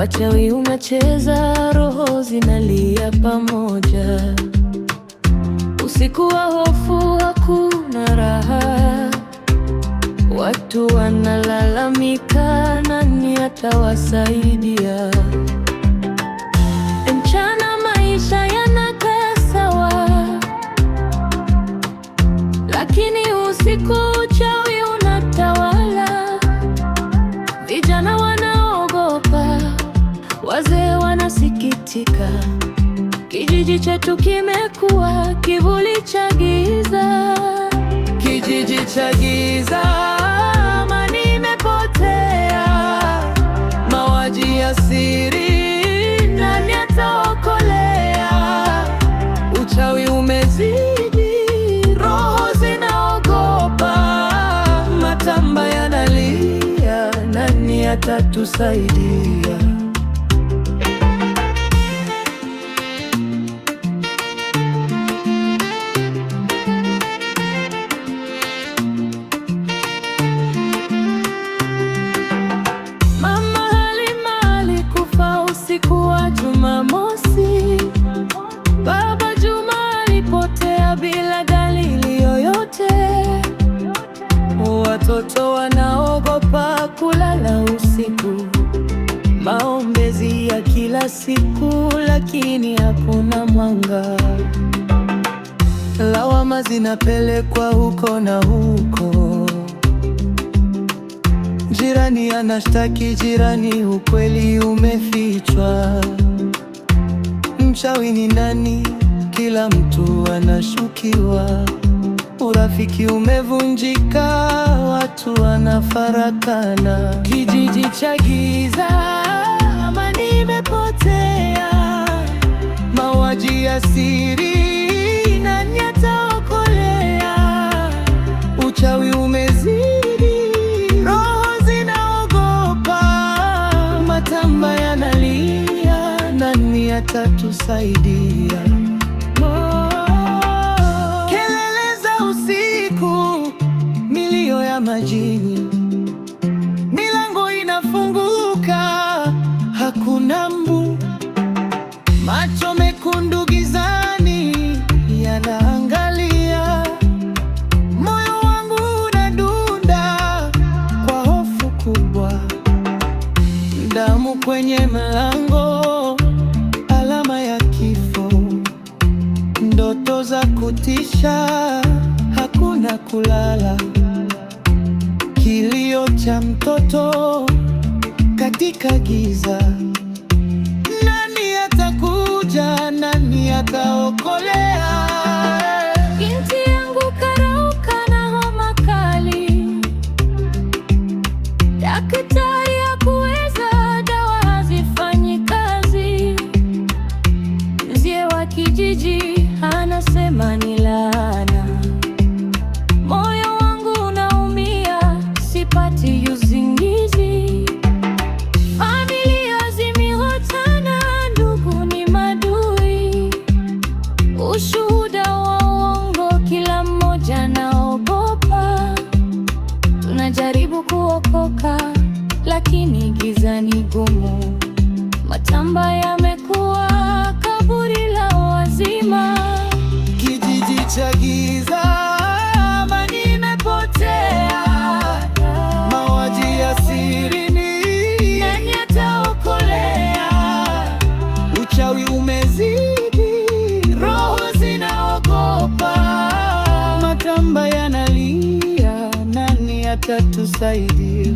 Wachawi unacheza, roho zinalia pamoja. Usiku wa hofu, hakuna raha. Watu wanalalamika, nani atawasaidia? Mchana maisha yanakaa sawa, lakini usiku uchawi unatawala. Vijana wanaogopa, wazee wanasikitika. Kijiji chetu kimekuwa kivuli cha giza. Kijiji cha giza, amani imepotea. Mauaji ya siri, nani ataokolea? Uchawi umezidi, roho zinaogopa. Matamba yanalia, nani atatusaidia? Usiku wa Jumamosi, Baba Juma alipotea bila dalili yoyote. Watoto wanaogopa kulala usiku. Maombezi ya kila siku, lakini hakuna mwanga. Lawama zinapelekwa huko na huko. Jirani anashtaki jirani, ukweli umefichwa. Mchawi ni nani? Kila mtu anashukiwa. Urafiki umevunjika, watu wanafarakana. Kijiji cha giza, amani imepotea. Mauaji ya siri, nani ataokolea? Uchawi umezidi, matamba yanalia, nani atatusaidia? Kelele za usiku, milio ya majini, milango inafunguka, hakuna mbu. Macho mekundu gizani yanaangalia. Moyo wangu unadunda kwa hofu kubwa. Damu kwenye mlango, alama ya kifo. Ndoto za kutisha, hakuna kulala. Kilio cha mtoto katika giza. Nani atakuja? Nani ataokolea? Binti yangu karauka na homa kali. Daktari hakuweza, dawa hazifanyi kazi. Mzee wa kijiji anasema ni laana. Moyo wangu unaumia, sipati usingizi. Familia zimehotana, ndugu ni madui. Ushuhuda wa uongo, kila mmoja anaogopa. Tunajaribu kuokoka, lakini giza ni gumu. Matamba yamekuwa kaburi la wazima. Kijiji cha giza, amani imepotea. Mauaji ya siri, nani ataokolea? Uchawi umezidi, roho zinaogopa. Matamba yanalia, nani atatusaidia?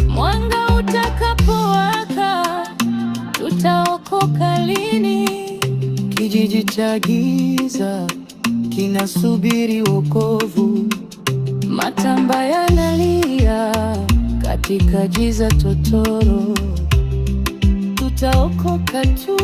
Mwanga utakapowaka, tutaokoka lini? Kijiji cha giza kinasubiri wokovu. Matamba yanalia katika giza totoro. Tutaokoka tu.